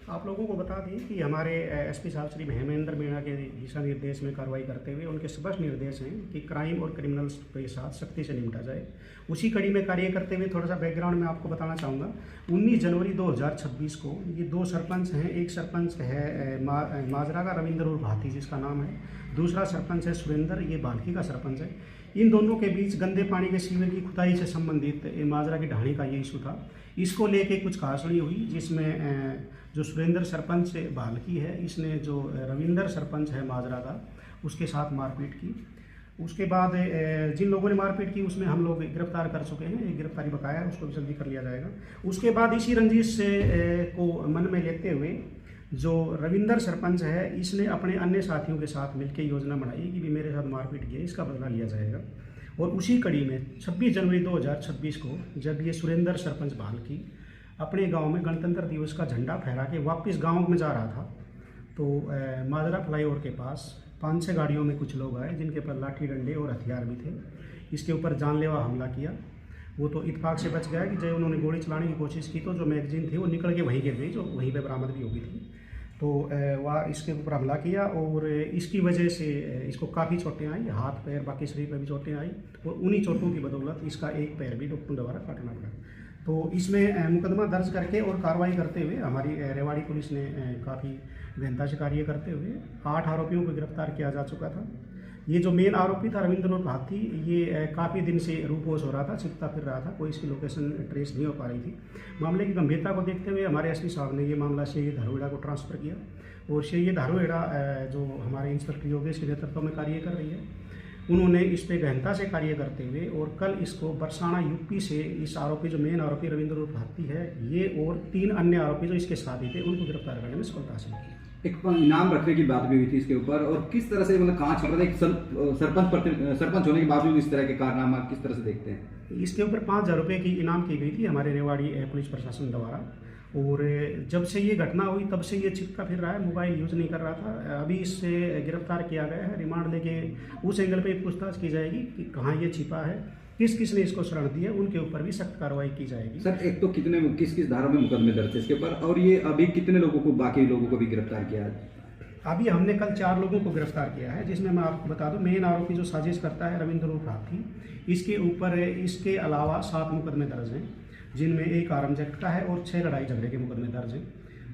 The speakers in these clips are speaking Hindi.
आप लोगों को बता दें कि हमारे एसपी साहब श्री हेमेंद्र मीणा के दिशा निर्देश में कार्रवाई करते हुए उनके स्पष्ट निर्देश हैं कि क्राइम और क्रिमिनल्स के साथ सख्ती से निपटा जाए। उसी कड़ी में कार्य करते हुए थोड़ा सा बैकग्राउंड में आपको बताना चाहूँगा। 19 जनवरी 2026 को ये दो सरपंच हैं। एक सरपंच है माजरा का रविंद्र उर्फ हाथी जिसका नाम है, दूसरा सरपंच है सुरेंद्र, ये बाल्की का सरपंच है। इन दोनों के बीच गंदे पानी के सीवर की खुदाई से संबंधित माजरा की ढाणी का ये इशू था। इसको लेके कुछ कहासुनी हुई जिसमें जो सुरेंद्र सरपंच बाल्की है, इसने जो रविंद्र सरपंच है माजरा का, उसके साथ मारपीट की। उसके बाद जिन लोगों ने मारपीट की उसमें हम लोग गिरफ्तार कर चुके हैं, एक गिरफ्तारी बकाया है, उसको भी जल्दी कर लिया जाएगा। उसके बाद इसी रंजिश को मन में लेते हुए जो रविंद्र सरपंच है, इसने अपने अन्य साथियों के साथ मिलकर योजना बनाई कि भी मेरे साथ मारपीट किया, इसका बदला लिया जाएगा। और उसी कड़ी में 26 जनवरी 2026 को जब ये सुरेंद्र सरपंच बाल्की अपने गांव में गणतंत्र दिवस का झंडा फहरा के वापस गांव में जा रहा था, तो माजरा फ्लाईओवर के पास 5-6 गाड़ियों में कुछ लोग आए जिनके पास लाठी डंडे और हथियार भी थे। इसके ऊपर जानलेवा हमला किया। वो तो इत्तेफाक से बच गया कि जब उन्होंने गोली चलाने की कोशिश की तो जो मैगजीन थी वो निकल के वहीं गिर गई, जो वहीं पे बरामद भी हो गई थी। तो वह इसके ऊपर हमला किया और इसकी वजह से इसको काफ़ी चोटें आई, हाथ पैर बाकी शरीर पर भी चोटें आई और उन्हीं चोटों की बदौलत इसका एक पैर भी डॉक्टर द्वारा काटना पड़ा। तो इसमें मुकदमा दर्ज करके और कार्रवाई करते हुए हमारी रेवाड़ी पुलिस ने काफ़ी गहनता से कार्य करते हुए 8 आरोपियों को गिरफ्तार किया जा चुका था। ये जो मेन आरोपी था रविंद्र उर्फ हाथी, ये काफ़ी दिन से रूपोश हो रहा था, छिपता फिर रहा था, कोई इसकी लोकेशन ट्रेस नहीं हो पा रही थी। मामले की गंभीरता को देखते हुए हमारे एसपी साहब ने ये मामला शेय धारुएड़ा को ट्रांसफ़र किया और शेय धारुएड़ा जो हमारे इंस्पेक्टर योगेश के नेतृत्व में कार्य कर रही है, उन्होंने इस पर गहनता से कार्य करते हुए और कल इसको बरसाना यूपी से इस आरोपी जो मेन आरोपी रविंद्र उर्फ हाथी है, ये और 3 अन्य आरोपी जो इसके साथ ही थे, उनको गिरफ्तार करने में सफलता हासिल की। एक इनाम रखने की बात भी हुई थी इसके ऊपर, और किस तरह से मतलब कहाँ चल रहा था एक सरपंच होने के बावजूद इस तरह के कारनामा किस तरह से देखते हैं? इसके ऊपर 5,000 रुपये की इनाम की गई थी हमारे रेवाड़ी पुलिस प्रशासन द्वारा। और जब से ये घटना हुई तब से ये छिपका फिर रहा है, मोबाइल यूज़ नहीं कर रहा था। अभी इससे गिरफ्तार किया गया है, रिमांड लेके उस एंगल पे पूछताछ की जाएगी कि कहाँ ये छिपा है, किस किस ने इसको शरण दी है, उनके ऊपर भी सख्त कार्रवाई की जाएगी। सर, एक तो किस किस धारा में मुकदमे दर्ज है इसके ऊपर, और ये अभी कितने लोगों को, बाकी लोगों को भी गिरफ्तार किया है? अभी हमने कल 4 लोगों को गिरफ्तार किया है, जिसमें मैं आपको बता दूं मेन आरोपी जो साजिश करता है रविंद्र उर्फ हाथी, इसके ऊपर इसके अलावा 7 मुकदमे दर्ज हैं, जिनमें एक आर्म्स एक्ट का है और 6 लड़ाई झगड़े के मुकदमे दर्ज हैं।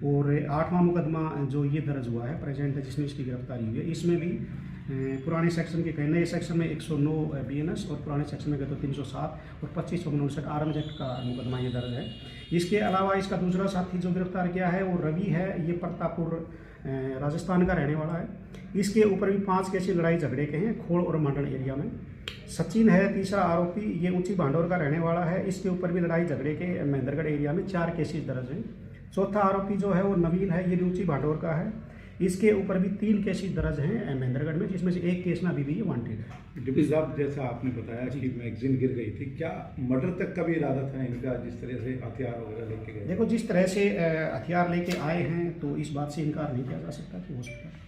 और 8वां मुकदमा जो ये दर्ज हुआ है प्रेजेंट, जिसमें इसकी गिरफ्तारी हुई है, इसमें भी पुराने सेक्शन के नए सेक्शन में 109 BNS और पुराने सेक्शन में गए तो 307 और 2559 आर्म्स एक्ट का मुकदमा ये दर्ज है। इसके अलावा इसका दूसरा साथी जो गिरफ्तार किया है वो रवि है, ये प्रतापपुर राजस्थान का रहने वाला है। इसके ऊपर भी 5 केस लड़ाई झगड़े के हैं खोड़ और मंडल एरिया में। सचिन है तीसरा आरोपी, ये ऊंची भांडोर का रहने वाला है, इसके ऊपर भी लड़ाई झगड़े के महेंद्रगढ़ एरिया में 4 केसेस दर्ज हैं। चौथा आरोपी जो है वो नवीन है, ये भी ऊंची भांडोर का है, इसके ऊपर भी 3 केसेस दर्ज हैं महेंद्रगढ़ में, जिसमें से एक केस में अभी भी ये वांटेड है। डिप्टी साहब, जैसा आपने बताया कि मैगजीन गिर गई थी, क्या मर्डर तक का भी इरादा था इनका, जिस तरह से हथियार वगैरह लेके गए? देखो, जिस तरह से हथियार लेके आए हैं तो इस बात से इनकार नहीं किया जा सकता कि हो सकता है।